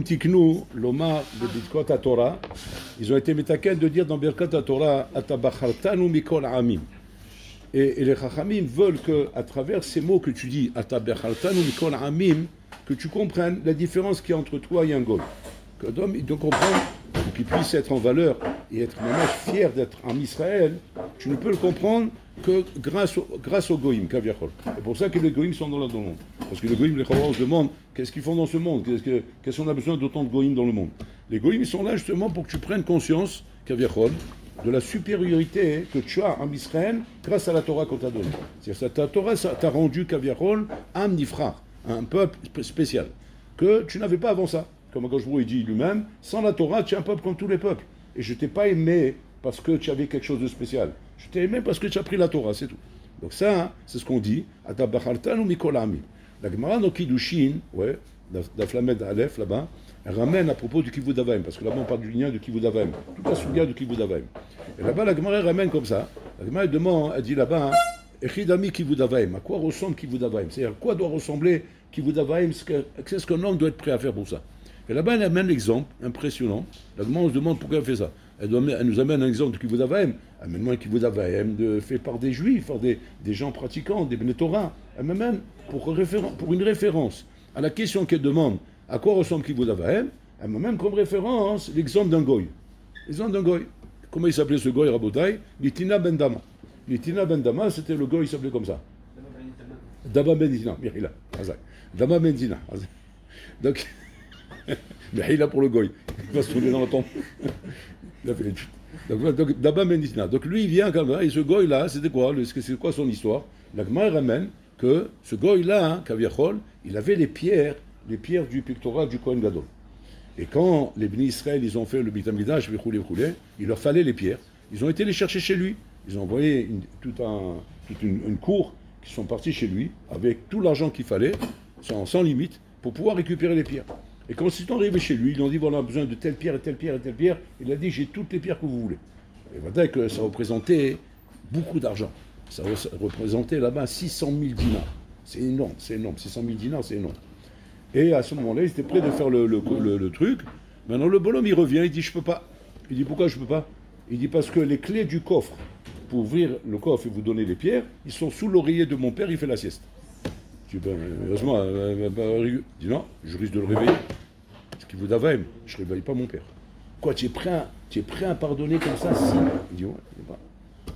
Tiknu, l'Omar de Birkat Torah, ils ont été métaken de dire dans Birkat Torah, Atabachartanu mikol amim. Et les Chachamim veulent que, à travers ces mots que tu dis, Atabachartanu mikol amim, que tu comprennes la différence qu'il y a entre toi et un goy. Que l'homme, il doit comprendre, et qu'il puisse être en valeur et être vraiment fier d'être en Israël, tu ne peux le comprendre que grâce au goïm, kaviachol. C'est pour ça que les goïms sont dans le monde. Parce que les goïms, les Chavaros se demandent qu'est-ce qu'ils font dans ce monde, qu'est-ce qu'on a besoin d'autant de goïms dans le monde. Les goïms, ils sont là justement pour que tu prennes conscience, kaviachol, de la supériorité que tu as en Israël grâce à la Torah qu'on t'a donnée. C'est-à-dire que ta Torah t'a rendu kaviachol am nifrar, un peuple spécial, que tu n'avais pas avant ça. Comme Akadosh Baruch Hu dit lui-même, sans la Torah, tu es un peuple comme tous les peuples. Et je ne t'ai pas aimé parce que tu avais quelque chose de spécial. Je t'ai aimé parce que tu as pris la Torah, c'est tout. Donc ça, hein, c'est ce qu'on dit. La Gemara no Kiddushin, ouais, d'Aflamed Aleph là-bas, elle ramène à propos du Kivud Avaim, parce que là-bas on parle du lien de Kivud Avaim, toute la souga du Kivud Avaim. Et là-bas la Gemara ramène comme ça. La Gemara demande, elle dit là-bas, Echidami Kivud Avaim, à quoi ressemble Kivud Avaim? C'est-à-dire à quoi doit ressembler Kivud Avaim? Qu'est-ce qu'un homme doit être prêt à faire pour ça? Et là-bas, elle amène l'exemple impressionnant. La Gemara, on se demande pourquoi elle fait ça. Elle nous amène un exemple de Kivud Avaim. Amène-moi un Kivud Avaim fait par des juifs, par des gens pratiquants, des Bnei Torah. Elle m'amène pour une référence à la question qu'elle demande à quoi ressemble Kivud Avaim. Elle m'amène comme référence l'exemple d'un goy. L'exemple d'un goy. Comment il s'appelait ce goy, Rabotai? Litina Ben Dama. Litina Ben Dama, c'était le goy, il s'appelait comme ça. Dama Ben Dina. Dama Ben Dina. Donc. Mais il a pour le goy, il va se trouver dans la tombe. Il a fait donc d'abord Mendisna. Donc lui il vient comme ça, et ce goy là, c'était quoi? C'est quoi son histoire? La Gemara ramène que ce goy là, hein, Kaviachol, il avait les pierres du pictorat du Kohen Gadol. Et quand les Bnei Israël ils ont fait le Beit HaMikdash, il leur fallait les pierres. Ils ont été les chercher chez lui. Ils ont envoyé toute une cour qui sont partis chez lui avec tout l'argent qu'il fallait, sans limite, pour pouvoir récupérer les pierres. Et quand ils sont arrivés chez lui, ils lui ont dit voilà, on a besoin de telle pierre et telle pierre et telle pierre. Il a dit j'ai toutes les pierres que vous voulez. Et voilà que ça représentait beaucoup d'argent. Ça représentait là-bas 600 000 dinars. C'est énorme, c'est énorme. 600 000 dinars, c'est énorme. Et à ce moment-là, ils étaient prêts de faire le truc. Maintenant, le bonhomme, il revient, il dit je peux pas. Il dit pourquoi je peux pas? Il dit parce que les clés du coffre, pour ouvrir le coffre et vous donner les pierres, ils sont sous l'oreiller de mon père, il fait la sieste. Heureusement, il dit non, je risque de le réveiller. Ce qui vous d'Avaim, je ne réveille pas mon père. Quoi, tu es prêt à pardonner comme ça? Si. Il dit ouais, il n'est pas.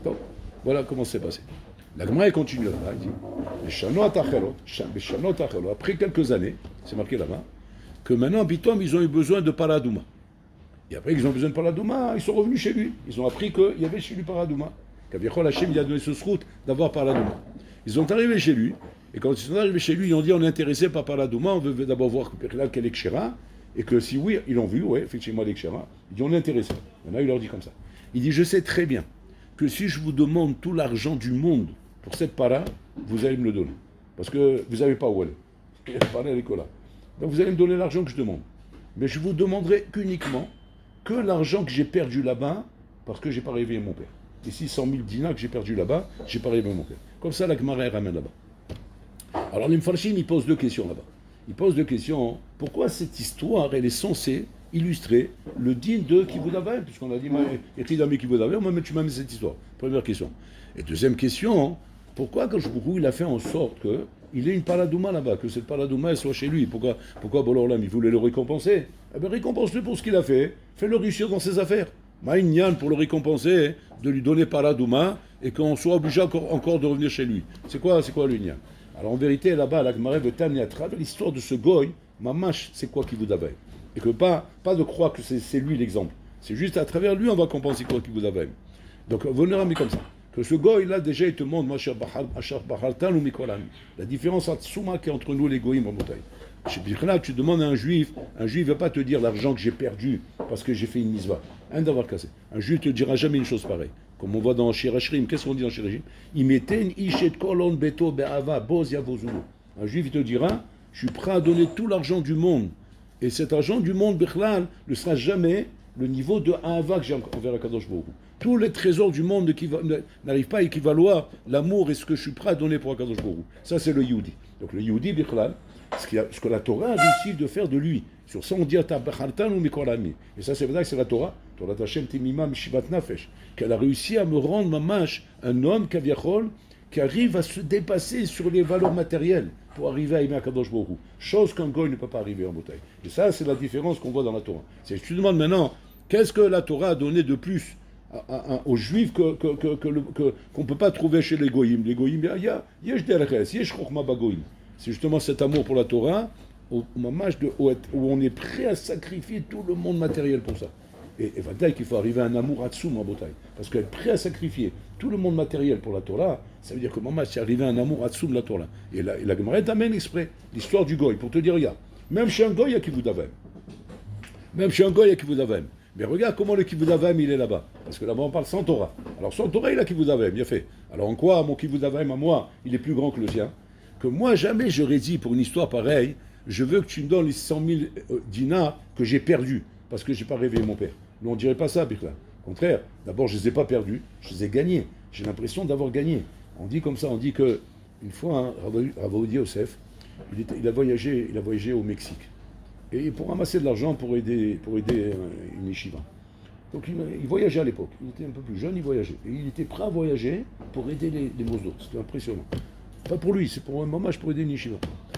Donc, voilà comment c'est passé. La Gemara continue là-bas, il dit après quelques années, c'est marqué là-bas, que maintenant, Bitom, ils ont eu besoin de Paradouma. Et après qu'ils ont besoin de Paradouma, ils sont revenus chez lui. Ils ont appris qu'il y avait chez lui Paradouma. Qu'Avichol Hachem, il a donné ce srout d'avoir Paradouma. Ils sont arrivés chez lui. Et quand ils sont arrivés chez lui, ils ont dit on est intéressé par Paradouma, on veut d'abord voir quel est Kshera, et que si oui, ils l'ont vu, oui, effectivement, l'Ekshera, il dit on est intéressé. Maintenant, il leur dit comme ça. Il dit je sais très bien que si je vous demande tout l'argent du monde pour cette para, vous allez me le donner. Parce que vous n'avez pas où aller. La para, elle est là. Donc vous allez me donner l'argent que je demande. Mais je vous demanderai uniquement que l'argent que j'ai perdu là-bas, parce que je n'ai pas réveillé mon père. Les 600 000 dinars que j'ai perdu là-bas, je n'ai pas réveillé mon père. Comme ça, la Gemara ramène là-bas. Alors les Mfarshim, ils posent deux questions là-bas. Ils posent deux questions. Pourquoi cette histoire, elle est censée illustrer le digne de Kivud Avaim? Puisqu'on a dit, Echidami Kivud Avaim, tu m'as mis cette histoire. Première question. Et deuxième question, pourquoi quand il a fait en sorte qu'il ait une paradouma là-bas, que cette paradouma elle soit chez lui? Pourquoi Bololam, il voulait le récompenser? Eh bien, récompense-le pour ce qu'il a fait. Fais-le réussir dans ses affaires. Maïnyan pour le récompenser, de lui donner paradouma et qu'on soit obligé encore de revenir chez lui. C'est quoi l'union? Alors en vérité, là-bas, la Gemara veut t'amener à travers l'histoire de ce goy, mamash, c'est quoi Kivud Avaim? Et que pas de croire que c'est lui l'exemple. C'est juste à travers lui, on va compenser quoi Kivud Avaim. Donc, venez ramener comme ça. Que ce goy, là, déjà, il te montre, la différence entre Souma qui est entre nous, les goïms, en montagne. Chez Birkna, tu demandes à un juif ne va pas te dire l'argent que j'ai perdu parce que j'ai fait une misva. Un d'avoir cassé. Un juif ne te dira jamais une chose pareille. Comme on voit dans Shirashrim, qu'est-ce qu'on dit dans Shirashrim? Un juif, il te dira, je suis prêt à donner tout l'argent du monde. Et cet argent du monde, Birklal, ne sera jamais le niveau de Ahava que j'ai envers Akadosh Baruch Hu. Tous les trésors du monde n'arrivent pas à équivaloir l'amour et ce que je suis prêt à donner pour Akadosh Baruch Hu. Ça, c'est le Yehudi. Donc le Yehudi, Birklal, ce que la Torah a décidé de faire de lui, Sur ça, on dit Atabachartan ou Mikorami. Et ça, c'est vrai que c'est la Torah. Torah Hashem Temima Mishivat Nafesh. Qu'elle a réussi à me rendre mamash un homme, Kaviachol, qui arrive à se dépasser sur les valeurs matérielles pour arriver à aimer Akadosh Baruch Hu. Chose qu'un goy ne peut pas arriver en bouteille. Et ça, c'est la différence qu'on voit dans la Torah. Si je te demande maintenant, qu'est-ce que la Torah a donné de plus aux Juifs qu'on ne peut pas trouver chez les goyim? Les goyim, il y a yesh derech, yesh chokhma bagoyim. C'est justement cet amour pour la Torah, au moment où on est prêt à sacrifier tout le monde matériel pour ça. Et Vadaï qu'il faut arriver à un amour atsoum en bouteille. Parce qu'être prêt à sacrifier tout le monde matériel pour la Torah, ça veut dire que maman, c'est arrivé à un amour atsoum de la Torah. Et la Gemara t'amène exprès l'histoire du goy, pour te dire, regarde, même chez un goy, il y a Kivud Avim. Même chez un goy, il y a Kivud Avim. Mais regarde comment le Kivud Avim, il est là-bas. Parce que là-bas, on parle sans Torah. Alors sans Torah, il a Kivud Avim, bien fait. Alors en quoi mon Kivud Avim à moi, il est plus grand que le tien? Que moi, jamais j'aurais dit pour une histoire pareille, je veux que tu me donnes les 100 000 dinars que j'ai perdus, parce que je n'ai pas réveillé mon père. Nous, on ne dirait pas ça, Birla. Au contraire, d'abord, je ne les ai pas perdus, je les ai gagnés. J'ai l'impression d'avoir gagné. On dit comme ça, on dit que une fois, Rav Ovadia Yosef, il a voyagé au Mexique. Et pour ramasser de l'argent pour aider une yeshiva. Donc il voyageait à l'époque. Il était un peu plus jeune, il voyageait. Et il était prêt à voyager pour aider les Mosdot. C'était impressionnant. Pas pour lui, c'est pour un mamage pour aider une yeshiva.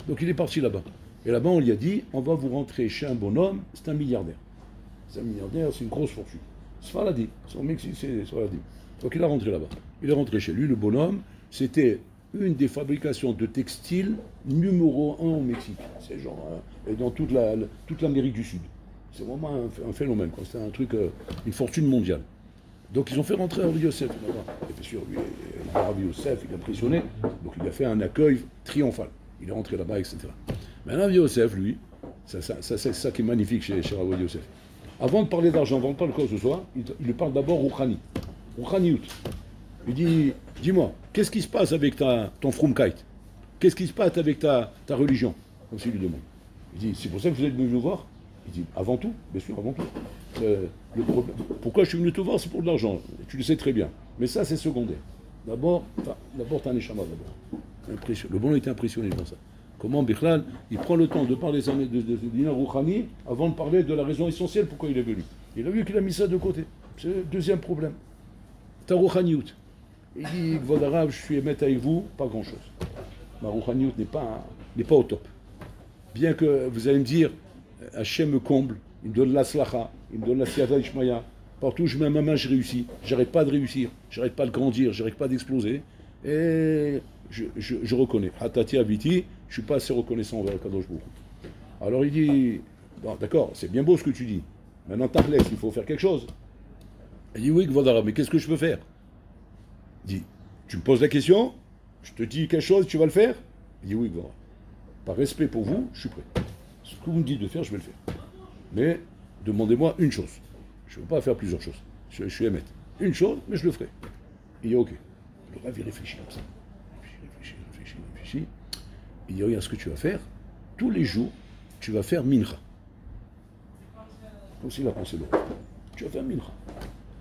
Donc il est parti là-bas. Et là-bas, on lui a dit, on va vous rentrer chez un bonhomme, c'est un milliardaire. C'est un milliardaire, c'est une grosse fortune. Sfaradi, son Mexique, c'est Sfaradi. Donc il est rentré là-bas. Il est rentré chez lui, le bonhomme, c'était une des fabrications de textiles numéro 1 au Mexique. C'est genre, et dans toute l'Amérique du Sud. C'est vraiment un phénomène, quoi. C'est un truc, une fortune mondiale. Donc ils ont fait rentrer Rav Yosef là-bas. Et bien sûr, lui, Rav Yosef, il a impressionné. Donc il a fait un accueil triomphal. Il est rentré là-bas, etc. Mais Rav Yosef, lui, c'est ça qui est magnifique chez Rav Yosef. Avant de parler d'argent, avant de parler de quoi que ce soit, il lui parle d'abord Rouhani. Rouhaniout. Il dit, dis-moi, qu'est-ce qui se passe avec ton frumkeit? Qu'est-ce qui se passe avec ta religion? Comme s'il lui demande. Il dit, c'est pour ça que vous êtes venu me voir? Il dit, avant tout, bien sûr, avant tout. Pourquoi je suis venu te voir? C'est pour de l'argent. Tu le sais très bien. Mais ça, c'est secondaire. D'abord, t'as un échama d'abord. Le bon était impressionné par ça. Comment Bichlal, il prend le temps de parler de Dinar Rouhani avant de parler de la raison essentielle pourquoi il est venu. Il a vu qu'il a mis ça de côté. C'est le deuxième problème. Ta Rouhaniout. Il dit, Gvodarav, je suis émettre avec vous, pas grand-chose. Ma Rouhaniout n'est pas au top. Bien que vous allez me dire, Hachem me comble, il me donne la slacha, il me donne la siyata ishmaya. Partout où je mets ma main, je réussis. J'arrête pas de réussir, j'arrête pas de grandir, j'arrête pas d'exploser. Et je reconnais. Hatati Abiti, je suis pas assez reconnaissant envers Kadosh Baruch Hu. Alors il dit, bon, d'accord, c'est bien beau ce que tu dis. Maintenant, Tachlès, il faut faire quelque chose. Il dit, oui, Gvodara, mais qu'est-ce que je peux faire? Il dit, tu me poses la question, je te dis quelque chose, tu vas le faire? Il dit, oui, Gvodara. Par respect pour vous, je suis prêt. Ce que vous me dites de faire, je vais le faire. Mais demandez-moi une chose. Je ne veux pas faire plusieurs choses. Je suis émettre. Une chose, mais je le ferai. Il dit, ok. Le rêve, il réfléchit comme ça. Il réfléchit. Il dit, regarde ce que tu vas faire. Tous les jours, tu vas faire mincha. Comme s'il a pensé l'autre. Tu vas faire mincha.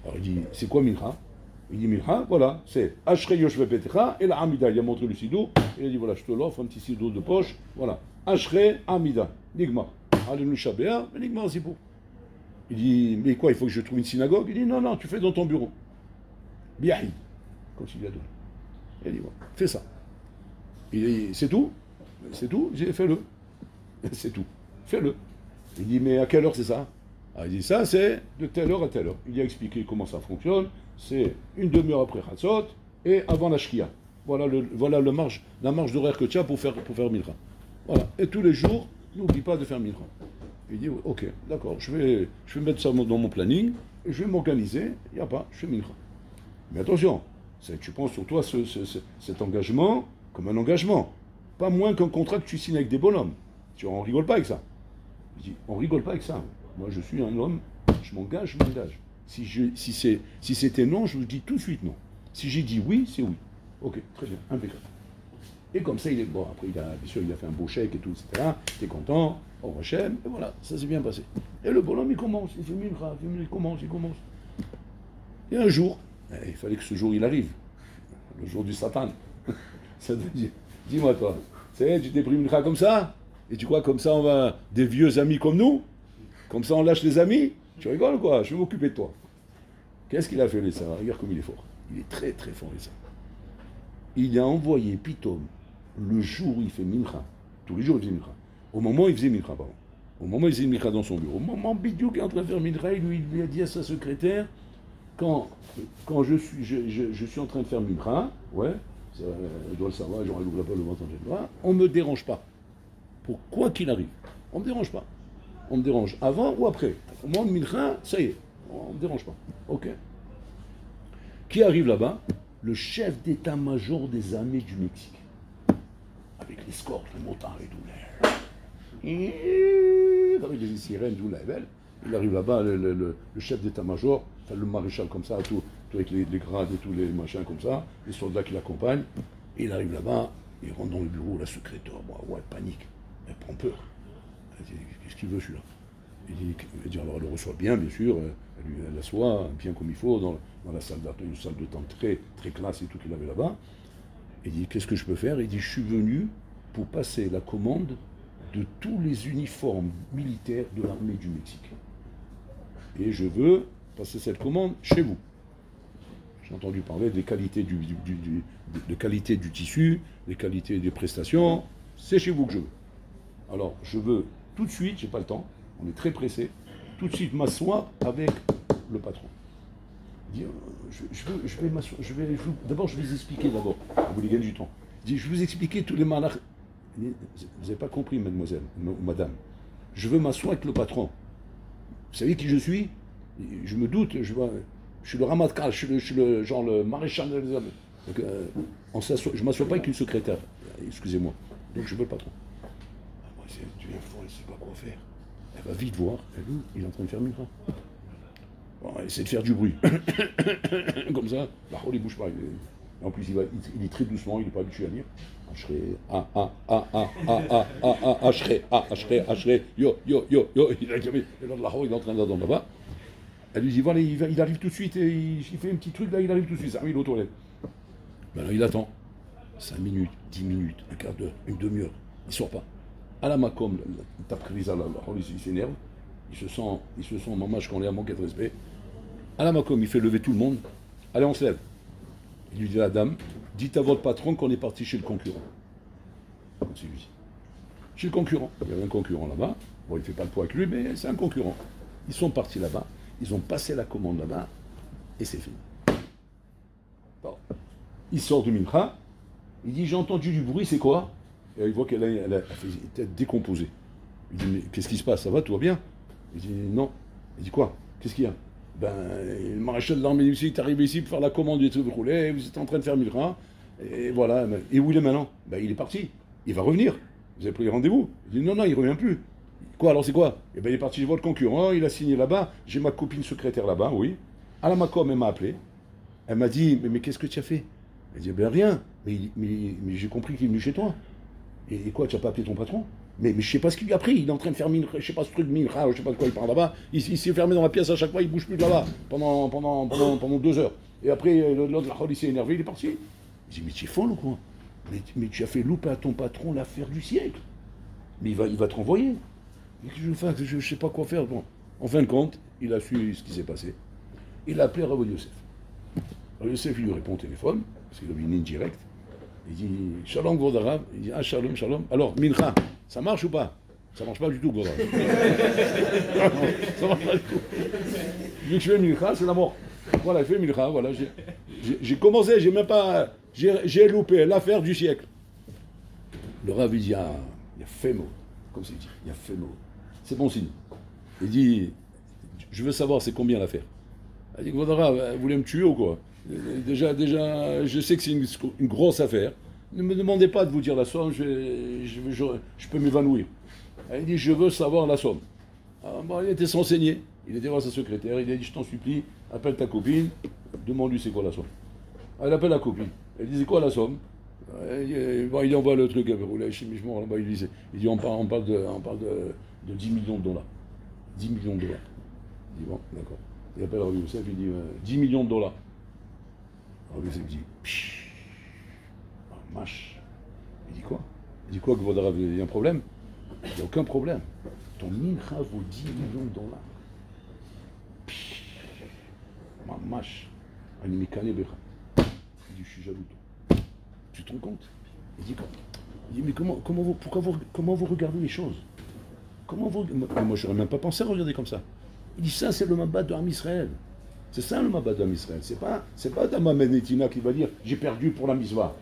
Alors il dit, c'est quoi mincha? Il dit mincha, voilà, c'est Ashrei Yoshve Petecha et la Amida. Il a montré le sido. Il a dit, voilà, je te l'offre, un petit sido de poche. Voilà. Ashrei Amida. Nigma. Alenu Shabéa, mais Nigma c'est pour. Il dit, mais quoi, il faut que je trouve une synagogue? Il dit, non, tu fais dans ton bureau. Biahid. Comme s'il lui a donné. Il dit, voilà, fais ça. Il dit, c'est tout? C'est tout? J'ai dit, fais-le. C'est tout. Fais-le. Il dit, mais à quelle heure c'est ça? Ah, il dit, ça c'est de telle heure à telle heure. Il a expliqué comment ça fonctionne. C'est une demi-heure après Chatzot et avant la Shkia. Voilà la marge d'horaire que tu as pour faire Mincha. Voilà. Et tous les jours, n'oublie pas de faire Mincha. Il dit, ok, d'accord, je vais mettre ça dans mon planning et je vais m'organiser. Il n'y a pas, je fais Mincha. Mais attention, tu prends sur toi cet engagement comme un engagement. Pas moins qu'un contrat que tu signes avec des bonhommes. On rigole pas avec ça. Il dit, on rigole pas avec ça. Moi, je suis un homme, je m'engage. Si c'était non, je vous dis tout de suite non. Si j'ai dit oui, c'est oui. Ok, très bien, impeccable. Et comme ça, il est bon. Après, bien sûr, il a fait un beau chèque et tout, etc. T'es content, au Hachem, et voilà, ça s'est bien passé. Et le bonhomme, il commence, il commence. Et un jour, il fallait que ce jour, il arrive. Le jour du Satan. Ça veut dire, dis-moi toi, tu t'es pris une comme ça? Et tu crois comme ça on va des vieux amis comme nous? Comme ça on lâche les amis? Tu rigoles quoi? Je vais m'occuper de toi. Qu'est-ce qu'il a fait les Sarah? Regarde comme il est fort. Il est très très fort les Sarah. Il a envoyé Pitom le jour où il fait Mincha. Tous les jours il faisait Mincha. Au moment où il faisait Mincha, pardon. Au moment où il faisait Mincha dans son bureau. Au moment où Bidiouk est en train de faire Mincha, il lui a dit à sa secrétaire, quand je suis en train de faire Mincha, ouais, je dois le savoir, j'aurais l'ouvre pas le ventre en général, on ne me dérange pas. Pour quoi qu'il arrive. On ne me dérange pas. On me dérange avant ou après. Au moment de Mincha, ça y est, on ne me dérange pas. Ok. Qui arrive là-bas? Le chef d'état-major des armées du Mexique. Avec l'escorte, les motards et tout. Avec les sirènes, tout là. Il arrive là-bas, le chef d'état-major, enfin, le maréchal comme ça, tout avec les grades et tous les machins comme ça, les soldats qui l'accompagnent. Il arrive là-bas, il rentre dans le bureau, la secrétaire, ouais, panique. Elle prend peur. Elle dit, qu'est-ce qu'il veut celui-là? Il dit, alors elle le reçoit bien sûr, elle l'assoit bien comme il faut dans la salle d'attente, une salle de temps très, très classe et tout qu'il avait là-bas. Il dit, qu'est-ce que je peux faire? Il dit, je suis venu pour passer la commande de tous les uniformes militaires de l'armée du Mexique. Et je veux passer cette commande chez vous. J'ai entendu parler des qualités de qualité du tissu, des qualités des prestations. C'est chez vous que je veux. Alors, je veux tout de suite, j'ai pas le temps, on est très pressé, tout de suite m'asseoir avec le patron. Il dit, je vais m'asseoir, d'abord je vais vous expliquer d'abord, vous voulez gagner du temps. Il dit, je vais vous expliquer tous les malachs. Vous n'avez pas compris, mademoiselle, ou madame. Je veux m'asseoir avec le patron. Vous savez qui je suis? Je me doute, je suis le Ramatkal, je suis le genre le maréchal des armées. Donc, je ne m'assois pas avec une secrétaire, excusez-moi. Donc je veux le patron. Tu viens fort, elle ne sait pas quoi faire. Elle va vite voir, il est en train de faire Mincha. Bon, elle essaie de faire du bruit. Comme ça, la il ne bouge pas. En plus, il est très doucement, il n'est pas habitué à lire. Yo. Il est en train d'attendre là-bas. Elle lui dit, voilà, il arrive tout de suite, il fait un petit truc là, il arrive tout de suite, ça, il est aux toilettes. Ben là, il attend. 5 minutes, 10 minutes, un quart d'heure, une demi-heure, il ne sort pas. À la Macom, il s'énerve, il se sent mamage quand on est à manquer de respect. À la Macom, il fait lever tout le monde. Allez, on se lève. Il lui dit à la dame, dites à votre patron qu'on est parti chez le concurrent. C'est lui. Chez le concurrent. Il y avait un concurrent là-bas. Bon, il ne fait pas le poids avec lui, mais c'est un concurrent. Ils sont partis là-bas, ils ont passé la commande là-bas, et c'est fini. Bon. Il sort du Mincha, il dit, j'ai entendu du bruit, c'est quoi? Et il voit qu'elle a fait tête décomposée. Il dit, mais qu'est-ce qui se passe? Ça va, tout va bien? Il dit, non. Il dit, quoi? Qu'est-ce qu'il y a? Ben, le maréchal de l'armée du Mexique est arrivé ici pour faire la commande du truc roulé, vous êtes en train de faire Mincha, et voilà. Et où il est maintenant? Ben, il est parti. Il va revenir. Vous avez pris rendez-vous? Il dit, non, il ne revient plus. Quoi, alors c'est quoi? Eh ben, il est parti chez votre concurrent, il a signé là-bas, j'ai ma copine secrétaire là-bas, oui. À la Macom, elle m'a appelé. Elle m'a dit, mais qu'est-ce que tu as fait? Elle dit, ben rien. Mais j'ai compris qu'il est venu chez toi. Et quoi, tu n'as pas appelé ton patron? Mais je ne sais pas ce qu'il lui a pris, il est en train de faire mine, je ne sais pas ce truc de mine, je ne sais pas de quoi il parle là-bas. Il s'est fermé dans la pièce à chaque fois, il ne bouge plus de là-bas pendant 2 heures. Et après, l'autre, il s'est énervé, il est parti. Je dis, mais tu es folle ou quoi? Mais tu as fait louper à ton patron l'affaire du siècle. Mais il va te renvoyer. Je ne sais pas quoi faire. Bon. En fin de compte, il a su ce qui s'est passé. Il a appelé Rav Yosef. Rav Yosef, il lui répond au téléphone, parce qu'il avait une ligne directe. Il dit, Shalom, Gvodarav. Il dit, ah, shalom. Alors, Mincha, ça marche ou pas? Ça marche pas du tout, Gvodarav. Ça marche pas du tout. Vu que je fais Mincha, c'est la mort. Voilà, il fait Mincha, voilà. J'ai commencé, j'ai même pas... J'ai loupé l'affaire du siècle. Le Rav, il dit, ah, il y a fait mot. Comme ça, il dit, il y a fait mot. C'est bon signe. Il dit, je veux savoir c'est combien l'affaire. Il dit, Gvodarav, vous voulez me tuer ou quoi? Déjà, je sais que c'est une grosse affaire. Ne me demandez pas de vous dire la somme, je peux m'évanouir. Il dit, je veux savoir la somme. Alors, bon, il était s'enseigner. Il était voir sa secrétaire, il a dit, je t'en supplie, appelle ta copine, demande-lui c'est quoi la somme. Elle appelle la copine. Elle dit, c'est quoi la somme? Il envoie le truc, chimiquement, là-bas, il dit, on parle de 10 millions de dollars. 10 millions de dollars. Il dit, bon, d'accord. Il appelle Rav Yosef, il dit, 10 millions de dollars. Rav Yosef dit, mâche. Il dit quoi, Gvodarav, il y a un problème? il n'y a aucun problème. Ton mincha vaut 10 millions de dollars. Mamash, animikane becha. Il dit, je suis jaloux. Tu te rends compte? Il dit, mais comment vous regardez les choses? Moi, je n'aurais même pas pensé à regarder comme ça. Il dit, ça, c'est le Mabat de Am Israël. C'est ça le Mabat de Am Israël. C'est pas Dama Menetina qui va dire, j'ai perdu pour la misva.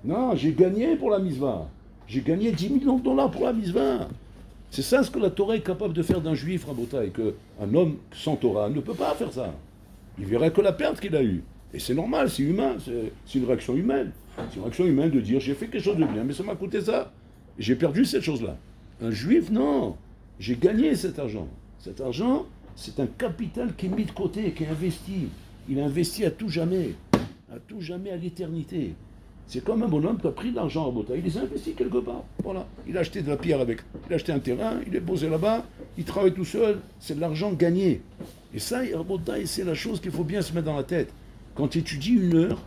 Non, j'ai gagné pour la misva. J'ai gagné 10 millions de dollars pour la misva. C'est ça ce que la Torah est capable de faire d'un juif, Rabotai, qu'un homme sans Torah ne peut pas faire ça. Il verrait que la perte qu'il a eue. Et c'est normal, c'est humain, c'est une réaction humaine. C'est une réaction humaine de dire, j'ai fait quelque chose de bien, mais ça m'a coûté ça. J'ai perdu cette chose-là. Un juif, non. J'ai gagné cet argent. Cet argent, c'est un capital qui est mis de côté, qui est investi. Il est investi à tout jamais, à l'éternité. C'est comme un bonhomme qui a pris de l'argent à Bota, il les a investis quelque part. Voilà. Il a acheté de la pierre avec. Il a acheté un terrain, il est posé là-bas, il travaille tout seul, c'est de l'argent gagné. Et ça, c'est la chose qu'il faut bien se mettre dans la tête. Quand tu étudies une heure,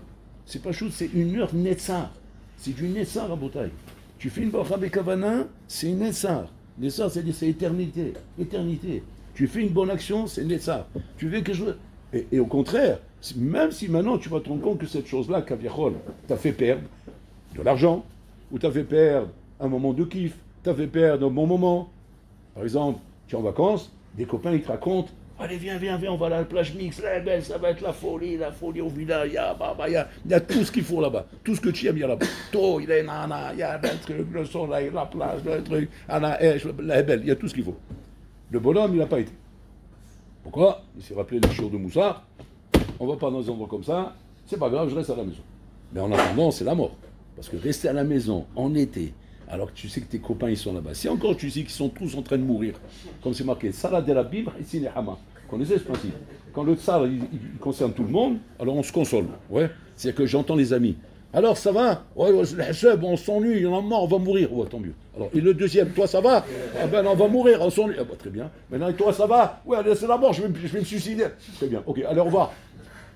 c'est pas chose, c'est une heure netzar. C'est du netzar à Botaï. Tu fais une bracha bekavana, c'est une netzar. Netzar, c'est éternité. Éternité. Tu fais une bonne action, c'est netzar. Tu fais quelque chose. Et au contraire, même si maintenant tu vas te rendre compte que cette chose-là, Kaviachol, t'a fait perdre de l'argent, ou t'a fait perdre un moment de kiff, t'a fait perdre un bon moment. Par exemple, tu es en vacances, des copains ils te racontent, allez viens, on va à la plage mixte, là, belle, ça va être la folie au village, il y a tout ce qu'il faut là-bas, tout ce que tu aimes, il y a là-bas. Tout, il y a nana, il y a le truc, le soleil, la plage, le truc, la belle, il y a tout ce qu'il faut. Le bonhomme, il n'a pas été. Pourquoi? Il s'est rappelé les jours de Moussa. On va pas dans un endroit comme ça, c'est pas grave, je reste à la maison. Mais en attendant, c'est la mort. Parce que rester à la maison en été, alors que tu sais que tes copains ils sont là-bas, si encore tu sais qu'ils sont tous en train de mourir, comme c'est marqué, Salah de la Bible et Sinehama. Vous connaissez ce principe? Quand le tsar il concerne tout le monde, alors on se console. Ouais, c'est-à-dire que j'entends les amis. Alors ça va? Ouais, on s'ennuie, il y en a marre, on va mourir. Ouais, tant mieux. Alors, et le deuxième, toi ça va? Ah ben on va mourir, on s'ennuie. Ah bah, très bien. Maintenant, toi ça va? Ouais, allez, c'est la mort, je vais me suicider. Très bien, ok, allez, au revoir.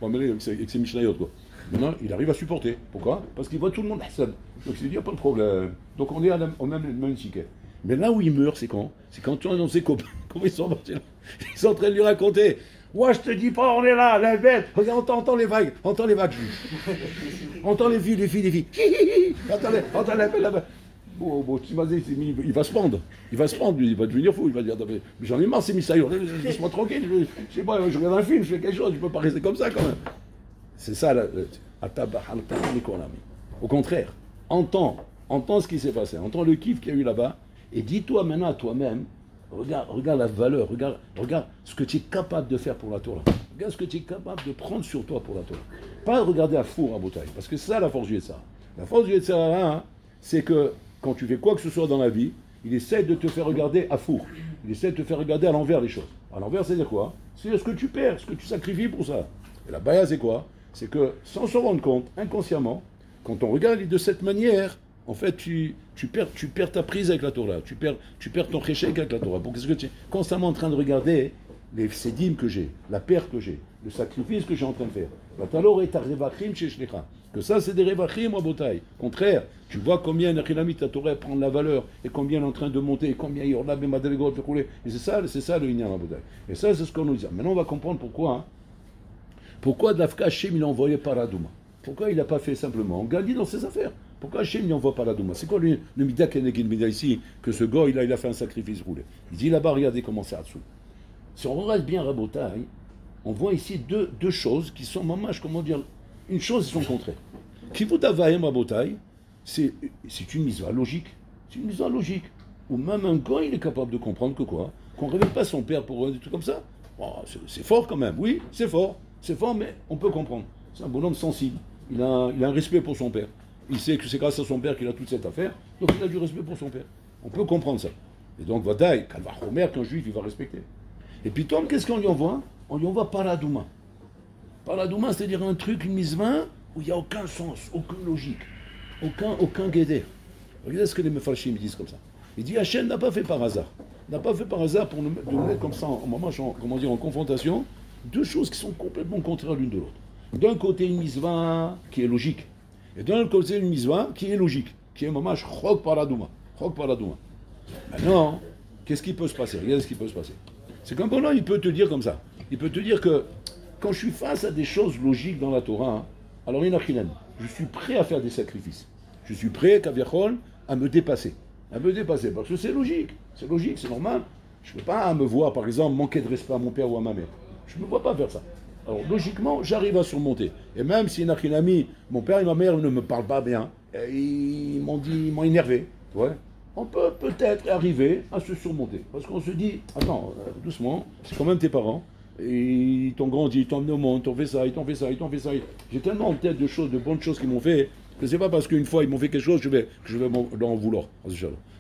Bon, mais avec ses Mishnayot, quoi. Maintenant, il arrive à supporter. Pourquoi? Parce qu'il voit tout le monde Hassan. Donc il dit, il n'y a pas de problème. Donc on est on a le même ticket. Mais là où il meurt, c'est quand? C'est quand tu es dans ses copains. Comment ils sont partis là? Ils sont en train de lui raconter. Ouais, je te dis pas, on est là, la bête. Regarde, entends les vagues. Entends les vagues. Entends les filles. Entends les belles là-bas. Bon, il va se prendre. Il va devenir fou. Il va dire, mais j'en ai marre, c'est Misaïo. Laisse-moi tranquille. Je sais pas, je regarde un film, je fais quelque chose. Je peux pas rester comme ça quand même. C'est ça, au contraire, entends ce qui s'est passé, entends le kiff qu'il y a eu là-bas, et dis-toi maintenant à toi-même, regarde la valeur, regarde ce que tu es capable de faire pour la Torah. Regarde ce que tu es capable de prendre sur toi pour la Torah. Pas regarder à four à bouteille, parce que c'est ça la force du Yetzirah. La force du Yetzirah, c'est que quand tu fais quoi que ce soit dans la vie, il essaie de te faire regarder à four. Il essaie de te faire regarder à l'envers les choses. À l'envers, c'est-à-dire quoi? C'est ce que tu perds, ce que tu sacrifies pour ça. Et la baya, c'est quoi? C'est que, sans se rendre compte, inconsciemment, quand on regarde de cette manière, en fait, tu perds ta prise avec la Torah, tu perds ton réchec avec la Torah. Parce que tu es constamment en train de regarder les sédim que j'ai, la perte que j'ai, le sacrifice que j'ai en train de faire. Que ça, c'est des revachim, Rabotai. Au contraire, tu vois combien la Torah prend de la valeur, et combien elle est en train de monter, et combien il y aura des madrigot, et c'est ça le Inyan, Rabotai. Et ça, c'est ce qu'on nous dit. Maintenant, on va comprendre pourquoi. Hein. Pourquoi Dafka Hachem il a envoyé Paradouma? Pourquoi il n'a pas fait simplement on gagne dans ses affaires? Pourquoi Hachem il envoie Paradouma? C'est quoi le Mida Kenegin Mida ici? Que ce gars il a fait un sacrifice roulé. Il dit là-bas, regardez comment c'est à dessous. Si on reste bien Rabotai, on voit ici deux choses qui sont mamash, comment dire, une chose et son contraire. Kivut Avayim Rabotai, c'est une mitzvah logique. C'est une mitzvah logique. Ou même un gars il est capable de comprendre que quoi? Qu'on ne révèle pas son père pour des trucs comme ça. Oh, c'est fort quand même, oui, c'est fort. C'est fort, mais on peut comprendre. C'est un bonhomme sensible. Il a un respect pour son père. Il sait que c'est grâce à son père qu'il a toute cette affaire. Donc il a du respect pour son père. On peut comprendre ça. Et donc, Vadaï, qu'un juif, il va respecter. Et puis, Tom, qu'est-ce qu'on lui envoie? On lui envoie Paradouma. Paradouma, c'est-à-dire un truc, une mise-main, où il n'y a aucun sens, aucune logique, aucun guéder. Regardez ce que les Mefarshim disent comme ça. Il dit, Hachem n'a pas fait par hasard. N'a pas fait par hasard pour nous mettre comme ça, en confrontation. Deux choses qui sont complètement contraires l'une de l'autre. D'un côté, une mitzvah qui est logique. Et d'un autre côté, une mitzvah qui est logique. Qui est mamash chok paradouma. Chok paradouma. Maintenant, qu'est-ce qui peut se passer? Regardez ce qui peut se passer. C'est qu'un bonhomme, il peut te dire comme ça. Il peut te dire que quand je suis face à des choses logiques dans la Torah, hein, alors je suis prêt à faire des sacrifices. Je suis prêt, Kaviachol, à me dépasser. À me dépasser, parce que c'est logique, c'est normal. Je ne peux pas me voir, par exemple, manquer de respect à mon père ou à ma mère. Je ne me vois pas faire ça. Alors, logiquement, j'arrive à surmonter. Et même si Nachinami, mon père et ma mère ne me parlent pas bien, ils m'ont énervé, ouais, on peut peut-être arriver à se surmonter. Parce qu'on se dit, attends, doucement, c'est quand même tes parents. Et ils t'ont grandi, ils t'ont amené au monde, ils t'ont fait ça, ils t'ont fait ça, ils t'ont fait ça. J'ai tellement en tête de choses, de bonnes choses qu'ils m'ont fait, que c'est pas parce qu'une fois ils m'ont fait quelque chose que je vais en vouloir.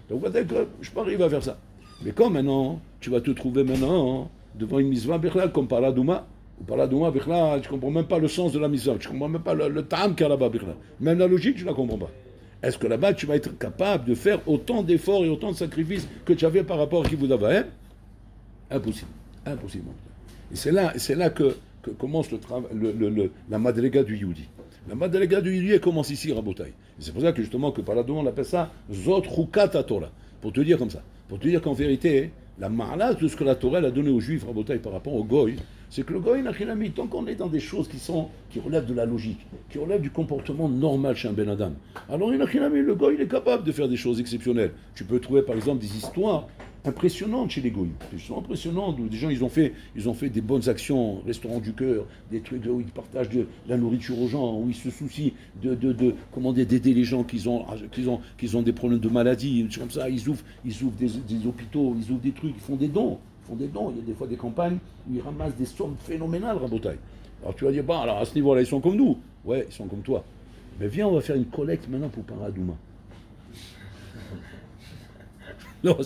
Donc peut-être que je peux arriver à faire ça. Mais quand maintenant, tu vas te trouver maintenant devant une mitzvah Bichlal comme Paradouma, ou Paradouma Bichlal, tu ne comprends même pas le sens de la mitzvah, tu ne comprends même pas le tam qu'il y a là-bas Bichlal. Même la logique, tu ne la comprends pas. Est-ce que là-bas, tu vas être capable de faire autant d'efforts et autant de sacrifices que tu avais par rapport à qui vous avez? Impossible. Impossible. Et c'est là que commence la madriga du Yehudi. La madriga du Yehudi, elle commence ici, Rabotai. Et c'est pour ça que justement, que Paradouma, on appelle ça Zot Chukata Torah. Pour te dire comme ça. Pour te dire qu'en vérité, la marla, tout ce que la Torah a donné aux Juifs, Rabotai, par rapport au Goy, c'est que le Goy, tant qu'on est dans des choses qui relèvent de la logique, qui relèvent du comportement normal chez un Ben Adam, alors le Goy, il est capable de faire des choses exceptionnelles. Tu peux trouver par exemple des histoires impressionnantes chez les Goy. Des histoires impressionnantes où des gens, ils ont fait des bonnes actions, restaurant du cœur, des trucs où ils partagent de la nourriture aux gens, où ils se soucient d'aider les gens qui ont des problèmes de maladie, comme ça, ils ouvrent des hôpitaux, ils ouvrent des trucs, ils font des dons. Il y a des fois des campagnes où ils ramassent des sommes phénoménales, Rabotai. Alors tu vas dire, alors à ce niveau-là, ils sont comme nous. Ouais, ils sont comme toi. Mais viens, on va faire une collecte maintenant pour Paradouma. Non,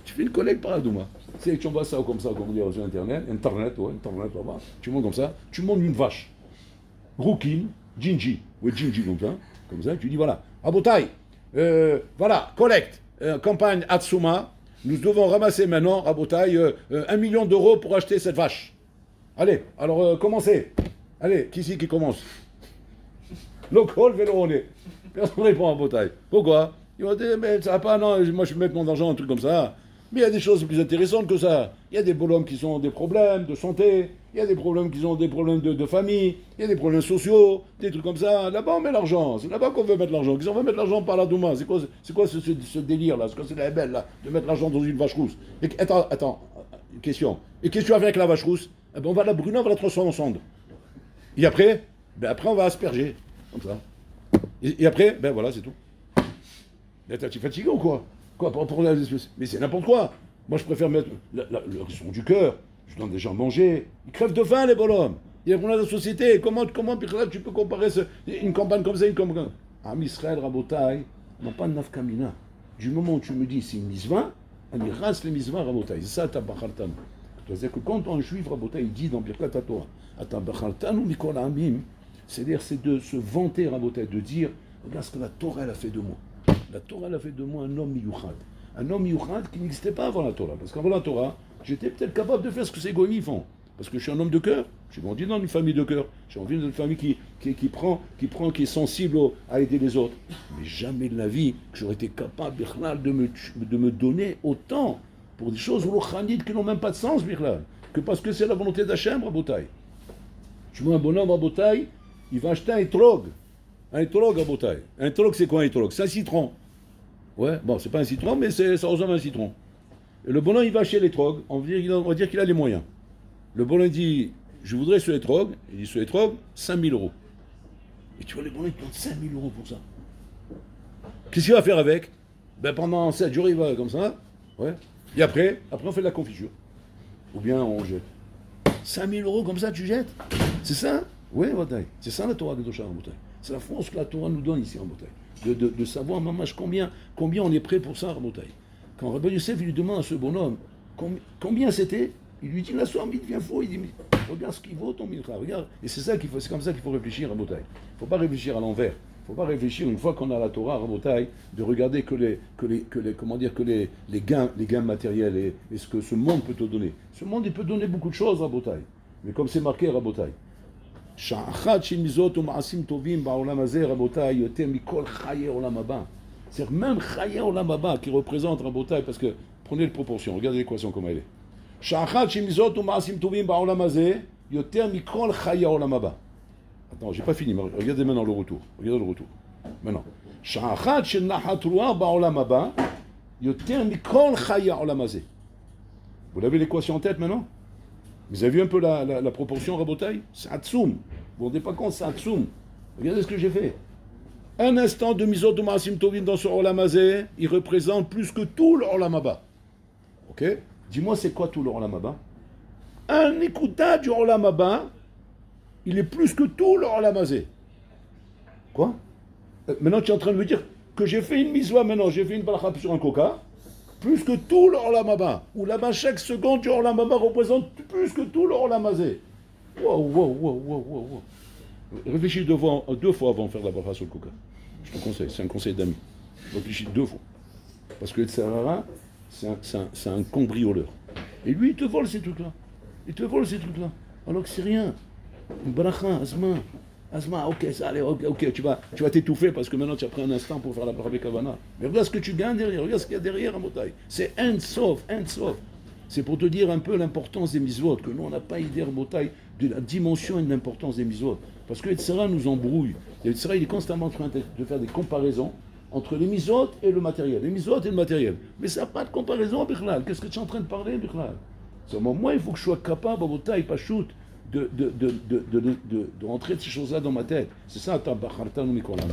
tu fais une collecte Paradouma. Tu envoies ça comme ça, comme on dit sur Internet, là-bas. Tu montes comme ça, tu montes une vache. Roukin, Ginji. Ouais, Ginji, comme ça, tu dis, voilà. Rabotai, voilà, collecte, campagne Atsuma. Nous devons ramasser maintenant, Rabotai, 1 million d'euros pour acheter cette vache. Allez, alors commencez. Allez, qui c'est qui commence? Local Véloné. Personne ne répond à Rabotai. Pourquoi? Ils vont dire, mais ça va pas, non, moi je vais mettre mon argent, un truc comme ça. Mais il y a des choses plus intéressantes que ça. Il y a des bonhommes qui ont des problèmes de santé, il y a des problèmes qui ont des problèmes de famille, il y a des problèmes sociaux, des trucs comme ça. Là-bas on met l'argent, c'est là-bas qu'on veut mettre l'argent. Qu'est-ce qu'on veut mettre l'argent par la Douma? C'est quoi ce délire-là? C'est quoi cette belle là de mettre l'argent dans une vache rousse? Et, attends, une question. Et qu'est-ce que tu vas faire avec la vache rousse? Eh ben, on va la brûler, on va la transformer en cendre. Et après, après on va asperger, comme ça. Et après, voilà, c'est tout. Tu es fatigué ou quoi? Mais c'est n'importe quoi. Moi, je préfère mettre le son du cœur. Je donne des gens à manger. Ils crèvent de faim, les bonhommes. Il y a des problèmes de société. Comment tu peux comparer une campagne comme ça, une campagne? Am Israël, Rabotai, n'a pas de nafkamina. Du moment où tu me dis c'est une misva, on y rase les misva, Rabotai. C'est ça, ta bachartan. C'est-à-dire que quand un juif, Rabotai, il dit dans Birkat Torah, ta bachartan ou mikol amim, c'est-à-dire c'est de se vanter, Rabotai, de dire, regarde ce que la Torah elle a fait de moi. La Torah elle a fait de moi un homme miyuchad. Un homme miyuchad qui n'existait pas avant la Torah. Parce qu'avant la Torah, j'étais peut-être capable de faire ce que ces goyim font. Parce que je suis un homme de cœur. J'ai grandi dans une famille de cœur. J'ai grandi dans une famille qui est sensible à aider les autres. Mais jamais de la vie que j'aurais été capable, Bichlal, de me donner autant pour des choses rouchanites qui n'ont même pas de sens, Bichlal. Que parce que c'est la volonté d'Hachem, Rabotai. Tu vois un bonhomme, Rabotai, il va acheter un étrog. Un étrog, Rabotai. Un étrog, c'est quoi un étrog? C'est un citron. Ouais, bon, c'est pas un citron, mais ça ressemble à un citron. Et le bonhomme, il va chez l'étrog, on va dire qu'il a les moyens. Le bonhomme dit, je voudrais ce étrog. Il dit, ce étrog, 5 000 euros. Et tu vois, les bonhommes, ils demandent 5 000 euros pour ça. Qu'est-ce qu'il va faire avec? Pendant 7 jours, il va comme ça. Ouais. Et après, on fait de la confiture. Ou bien on jette. 5 000 euros comme ça, tu jettes? C'est ça? Oui, Rabotai. C'est ça la Torah de Dosha, Rabotai. C'est la force que la Torah nous donne ici, Rabotai. De savoir, mamash, combien on est prêt pour ça, Rabotai. Quand Rabbi Yosef lui demande à ce bonhomme combien c'était, il lui dit la somme, il devient faux, il dit mais regarde ce qu'il vaut ton milcha, regarde. Et c'est comme ça qu'il faut réfléchir, Rabotai. Il ne faut pas réfléchir à l'envers. Il ne faut pas réfléchir une fois qu'on a la Torah, Rabotai, de regarder que les gains matériels et ce que ce monde peut te donner. Ce monde, il peut donner beaucoup de choses, Rabotai. Mais comme c'est marqué, Rabotai. Sha'achat shemizot u'ma'asim tovim ba'olam hazeh, Rabotai, yoter mikol chaye olam haba. C'est même Chaya Olam Haba qui représente Rabotai, parce que prenez les proportions, regardez l'équation comme elle est. Sha'achad shemizot u'ma'asim tovim ba'olam hazeh yoter mikol Chaya Olam Haba. Attends, j'ai pas fini, regardez maintenant le retour. Regardez le retour. Maintenant. Sha'achad shenachat ruah ba'olam haba yoter mikol Chaya Olam hazeh. Vous l'avez l'équation en tête maintenant? Vous avez vu un peu la proportion, Rabotai? C'est Atsoum. Vous vous rendez pas compte, c'est Atsoum. Regardez ce que j'ai fait. Un instant de Mizot de Maasim Tovim dans ce Olam Hazeh, il représente plus que tout le Olam Haba. Ok? Dis-moi, c'est quoi tout le Olam Haba? Un écoutage du Olam Haba, il est plus que tout le Olam Hazeh. Quoi? Maintenant, tu es en train de me dire que j'ai fait une miswa maintenant, j'ai fait une balakha sur un coca, plus que tout le Olam Haba. Ou là-bas, chaque seconde du Olam Haba représente plus que tout le Olam Hazeh. Wow. Réfléchis deux fois avant de faire la balakha sur le coca. Je te conseille, c'est un conseil d'ami. Réfléchis 2 fois. Parce que le Tsarara, c'est un cambrioleur. Et lui, il te vole ces trucs-là. Alors que c'est rien. Une balakha, Asma, ok, ça allez, ok, tu vas t'étouffer parce que maintenant tu as pris un instant pour faire la balakha kavana. Mais regarde ce que tu gagnes derrière, regarde ce qu'il y a derrière à Motaï. C'est Ein Sof. C'est pour te dire un peu l'importance des mitzvot, que nous on n'a pas idée à Motaï de la dimension et de l'importance des mitzvot. Parce que Yetzirah nous embrouille. Et Yetzirah, il est constamment en train de faire des comparaisons entre les mitzvot et le matériel. Mais ça n'a pas de comparaison, Bichlal. Qu'est-ce que tu es en train de parler, Bichlal? Moi, il faut que je sois capable, à Motaï, pas shoot, de rentrer de ces choses-là dans ma tête. C'est ça, Tabachartan ou Mikolam.